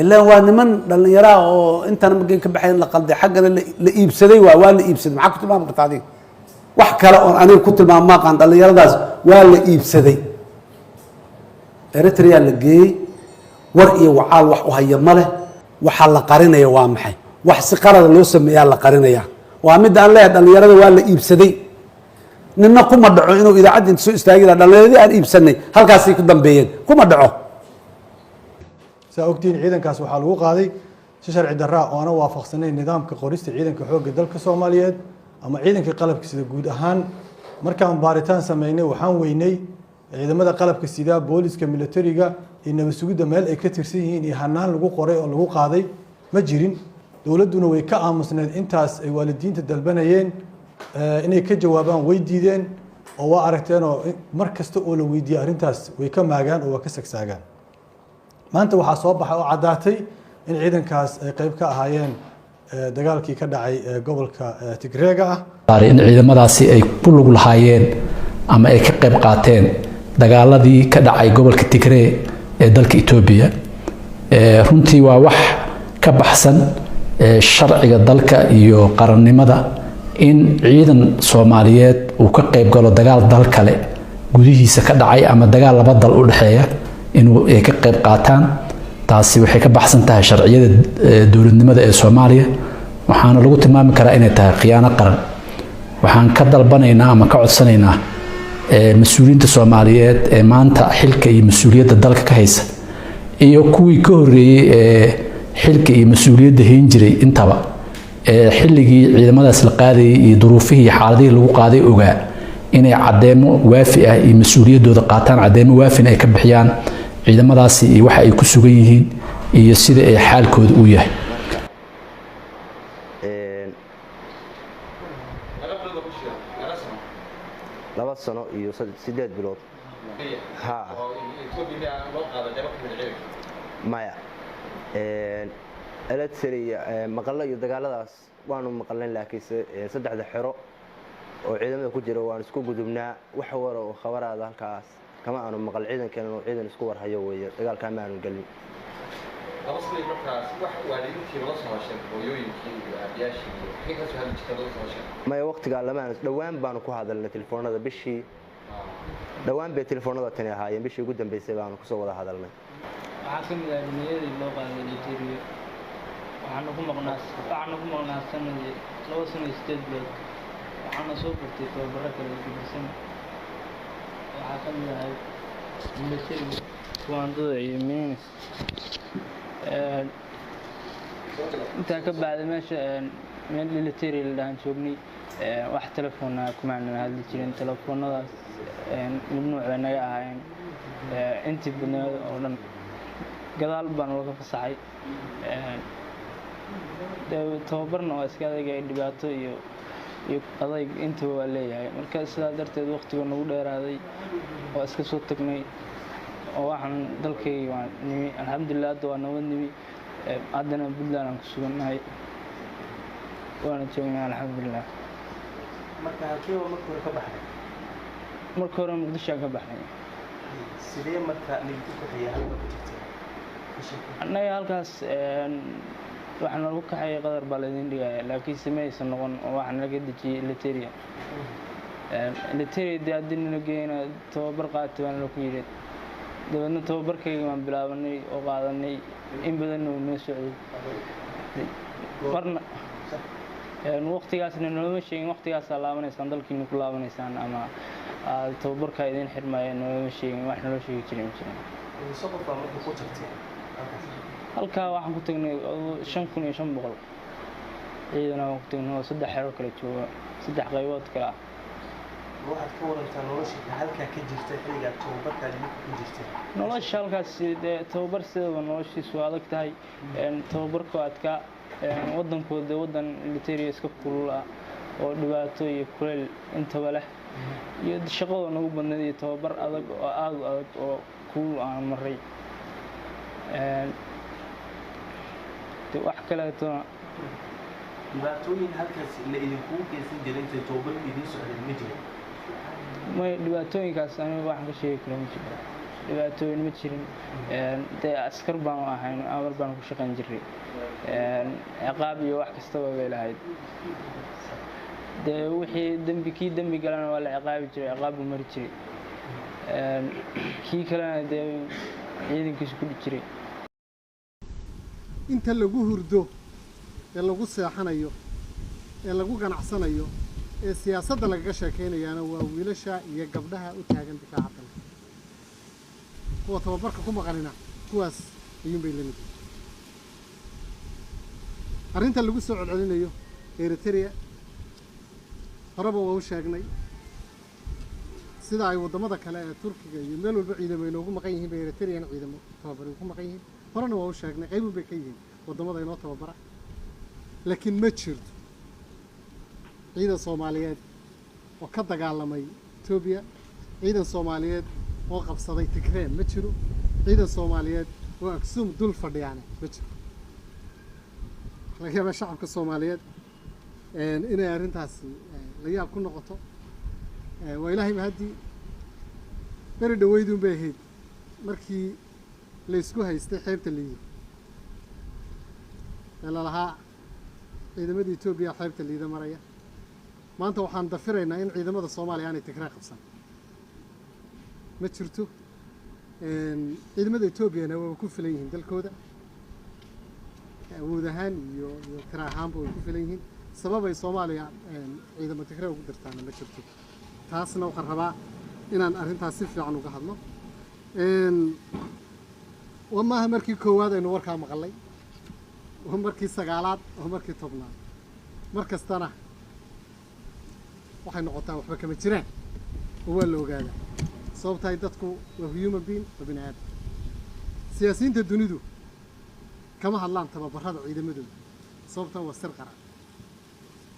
إلا هو نمن لأن يراه أنت أنا ممكن كبحين لقلدي حقنا لإبسدي ولا إبسدي معك كنت ما مقطعين وحكى أنا كنت ما قان لأن يراه ولا إبسدي إريتريا اللي جي ورقي وعال وهي ماله وحال قرينة يا وامحي وحسقرة اللي يسمى يا قرينة يا وامد أن لا لأن يراه ولا إبسدي ننكم مدعو إنه إذا عدت سوء استاجر لأن الذي أن إبسني هل كاسي كدم بين كم مدعو سأقتين عيدا كاس وحال وقاضي شرع الدراء وأنا وافق سنة النظام كقريست عيدا كحوق الدل كصوماليات أما عيدا كقلب كسيد جود أهان مركان بارتان سمينه وحان ويني إذا ماذا قلب كسيدا بوليس كميلتريجا إن مسجود مال إكتر سيهين يهنان لجو قرية أو لجو قاضي مجرين دولتنا ويكأ مسند إنتاس والدين تدلبنايين إني كجوابان ويديدين أو أركتين مركز تقول ويدي أرنتاس ويكم معجان وكسك ساجان ما أنت وحصوب عداتي إن عيدا كاس قريب كهايين دجالكي كدعي قبل كتجرجة إن عيدا مدرسي أي كل الهايين أما أي كقريب قاتين دجالدي كدعي قبل كتجري دلك إثيوبيا رنتي ووح كبحسن الشرع دلك يو قرن مدى in ciidan Soomaaliyeed uu ka qayb galo dagaal dal kale gudihiisa ka dhacay ama dagaal laba dal u dhaxeeya inuu ay ka qayb qaataan taasi waxay ka baxsan tahay sharciyada dawladnimada ee Soomaaliya waxaana lagu tilmaami karaa inay tahay khiyaano qaran waxaan ka dalbanaynaa ama ka codsanaynaa mas'uuliyiinta Soomaaliyeed ee maanta xilka iyo mas'uuliyadda dalka ka haysa iyo kuwii ka horeeyay ee xilka iyo mas'uuliyadda hayn jiray intaba xilligii ciidamadaas la qaadayay iyo duruufihii xaaladihii lagu qaaday ogaa inay cadeemo waafi ah iyo mas'uuliyadooda qaataan cadeemo waafin ay ka bixiyaan ciidamadaasi iyo waxa ay ku sugan yihiin iyo sida ay xaalkooda u yahay laba sano iyo 8 bilood ha maya electric maqallo iyo dagaaladaas waanu maqalnay laakiin saddexda xiro oo ciidamada ku jira waan isku gudubnaa wax war oo khabaraada halkaas kama aanu maqal ciidankeena oo ciidan isku war hayo weeye dagaalka ma aanu galin abasli markaas wax waalidiintii la soo heshay hooyooyinkii iyo aabayaashii waxay ka soo hadli jirtay la soo heshay ma waqtiga lamaan dhawaan baan ku hadalnay telefoonada bishii dhawaan bay telefoonada tani ahaayeen bishii ugu dambeysay baan ku soo wada hadalnay waxa kamid ah dhimiyada loo qaaday Nigeria waxaan ugu maqnaa sanadii 2008 bilood waxaan soo bartay tababaro kala duwan waxa kamid ah military kuwaandada iyo minis inta ka bacday meesha meel military la dhahan joognay wax telefoona kuma aan hadli jirin telefoonadaas mamnuuc bay naga ahaayeen intii badnaa oo dhan gadaal baan laga fasaxay tababarna waa iska adeegay dhibaato iyo adayg inta waa leeyahay marka sidaa darteed waqtiga nagu dheeraaday waa iska soo tagnay oo waxaan dalkayga waan nimi alxamdulillaah waa nabad nimi haddana Puntland aan ku suganahay waana joognaa alxamdulillaah marka halkee markii ka baxay markii hore Muqdisho ka baxay sidee marka nidku ku xiyay halka ku jirtay annaga halkaas waxaan lagu kaxay qadar baa la idin dhigay laakiin sameeysan noqon oo waxaan laga dejiyay Eritrea dadin la geeyna tababar qaatay waan la ku yiri dabadna tababarkayga waan bilaabanay oo qaadanay in badan oo noo socday warna waqtigaasna noo sheegin waqtigaas laabanaysan dalkiina ku laabanaysan ama tababarka idin xirmayeen noo sheegin wax noo sheegi jiray soqofka markuu ku tagtay halka waxaan ku tagnay 5500 ciidana waan ku tagnay saddex xero kala jooga saddex qaybood kala waxaad ka warantaa nolosha halka ka jirtay xilliga tababarka ku jirtay nolosha halkaas tababar sidoo noloshiisu adag tahay tababarku adka wadankooda wadan military iska kulul ah oo dhibaato iyo kuleel intaba leh iyo shaqada nagu badnay iyo tababar adag oo aad u adag oo ku aan maray wax kale dhibaatooyin halkaas la idinku keensan jiray inta tababar idin socday ma jirin ما dhibaatooyinkaas aniga waxaan ka sheegi karaa ma jiro dhibaatooyin ma jirin dee askar baanu ahayn amar baanu ku shaqayn jiray ciqaab iyo wax kastaba bay lahayd dee wixii kii dembi galana waa la ciqaabi jiray ciqaab buu mari jiray kii kalena dee ciidankiisu ku dhici jiray inta lagu hurdo ee lagu seexanayo ee lagu ganacsanayo ee siyaasadda lagaga sheekaynayaana waa wiilasha iyo gabdhaha u taagan difaaca dalka kuwa tababarka ku maqanina kuwaas ayuunbay la mid yihiin arrinta lagu soo celcelinayo Eritrea horeba waa u sheegnay sida ay waddamada kale ee Turkiga iyo meel walba ciidamo inoogu maqan yihiin bay Eritrean ciidamo tababar ku maqan yihiin horena waa u sheegnay qayb bay ka yihiin waddamada inoo tababara laakiin ma jirto ciidan Soomaaliyeed oo ka dagaalamay Ethiopia ciidan Soomaaliyeed oo qabsaday Tigray ma jiro ciidan Soomaaliyeed oo Aksum dul fadhiyaan ma jiro laga yaabaa shacabka Soomaaliyeed inay arrintaasi la yaab ku noqoto waa ilaahay mahadi beri dhaweydun bay ahayd markii la isku haystay xeebta liido lalahaa ciidamada Ethiopia xeebta liido maraya maanta waxaan dafiraynaa in ciidamada Soomaaliya aanay Tigray qabsan ma jirto ciidamada Ethiopia waa ku filan yihiin dalkooda awood ahaan iyo tiro ahaanba way ku filan yihiin sabab ay Soomaaliya ciidamada Tigray ugu dirtaan ma jirto taasna waxaan rabaa inaan arrintaas si fiican uga hadlo wamaaha markii koowaad aynu warkaa maqalay waa markii sagaalaad waa markii tobnaad mar kastana waxay noqotaa waxba kama jiraan oo waa la ogaadaa sababta ay dadku waa human being waa bini aadam siyaasiyiinta dunidu kama hadlaan tababarada ciidamadooda sababta waa sir qaran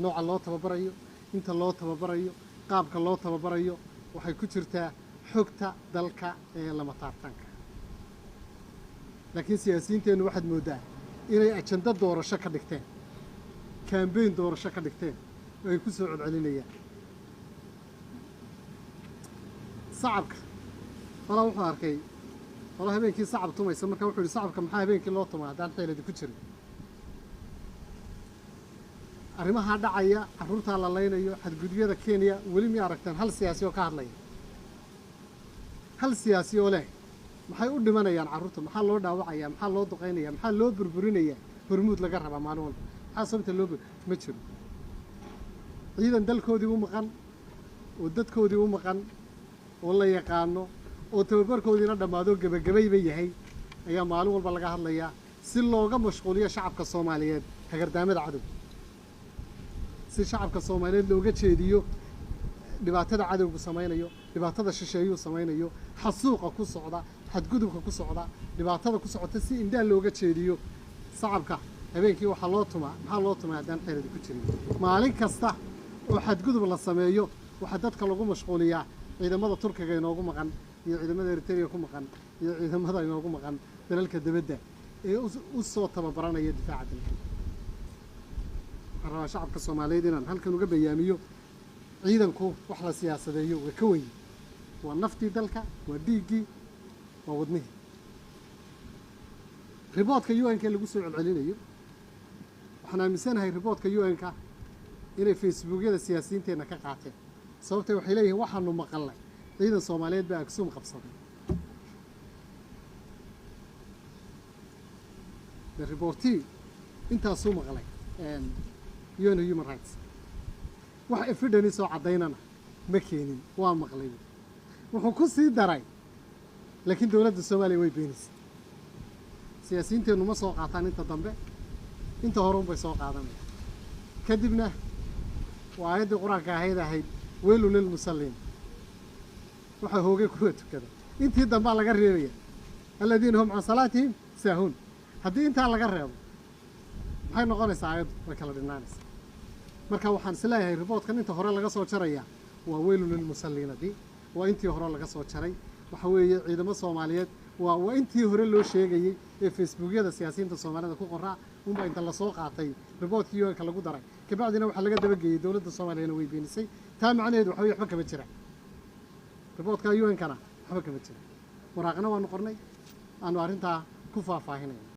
nooca loo tababarayo inta loo tababarayo qaabka loo tababarayo waxay ku jirtaa xogta dalka ee lama taabtaanka laakiin siyaasiyiinteenu waxaad moodaa inay ajanda doorasho ka dhigteen campaign doorasho ka dhigteen oo ay ku soo celcelinayaan sacabka wala wuxuu arkay wala habeenkii sacab tumaysa marka wuxuu yiri sacabka maxaa habeenkii loo tumaa hadaan xeeladi ku jirin arrimaha dhacaya carruurta la leynayo xadgudubyada Kenya weli ma aragtaan hal siyaasi oo ka hadlaya hal siyaasi oo leh maxay u dhimanayaan carruurta maxaa loo dhaawacaya maxaa loo duqeynaya maxaa loo burburinaya hormuud laga rabaa maalin walba maxaa sababta loo ma jiro ciidan dalkoodii u maqan oo dadkoodii u maqan oo la yaqaano oo tababarkoodiina dhammaado gabagabayba yahay ayaa maalin walba laga hadlayaa si looga mashquuliyo shacabka Soomaaliyeed hagardaamada cadow si shacabka Soomaaliyeed looga jeediyo dhibaatada cadowgu samaynayo dhibaatada shisheeyuu samaynayo xasuuqa ku socda xadgudubka ku socda dhibaatada ku socota si indhaa looga jeediyo shacabka habeenkii waxa loo tumaa maxaa loo tumaa hadaan xeeladi ku jirin maalin kasta oo xadgudub la sameeyo waxa dadka lagu mashquuliyaa ciidamada Turkiga inoogu maqan iyo ciidamada Eritrea ku maqan iyo ciidamada inoogu maqan dalalka dibadda ee u soo tababaranaya difaaca dalka waxaan shacabka Soomaaliyeed inaan halkan uga bayaamiyo ciidanku wax la siyaasadeeyo waa ka weyn waa naftii dalka waa dhiigii waa wadnihii riboodka UN-ka lagu soo celcelinayo waxaan aaminsanahay riboodka UN-ka inay Facebookyada siyaasiyiinteena ka qaateen sababtay waxay leeyihiin waxaanu maqalnay ciidan Soomaaliyeed baa Aksum qabsaday reportii intaas soo maqlay UN Human Rights wax evidence soo cadeynana ma keenin waa maqlay wuxuu ku sii daray laakiin dawladda Soomaaliya way beenisay siyaasiyiinteenu ma soo qaataan inta dambe inta hore bay soo qaadanayaan kadibna waa ayadii quraanka ahayd weelul lil musalliin waxa hoogay kuwa tukada intii dambe laga reebaya alladina hum an salaatihim sahun haddii inta laga reebo maxay noqonaysaa ayad way kala dhinaanaysaa marka waxaan isleeyahay reportkan inta hore laga soo jaraya waa weelul lil musalliinadi waa intii hore laga soo jaray waxa weeye ciidamada Soomaaliyeed waa intii hore loo sheegayay ee Facebookyada siyaasiyiinta Soomaalida ku qoraa unba inta la soo qaatay reportkii UN-ka lagu daray kabacdina waxa laga dabageeyay dawladda Soomaaliyeed way beenisay taa macnaheedu waxa weeye waxba kama jira reportka UN-kana waxba kama jira waraaqna waanu qornay aanu arrintaa ku faahfaahinayna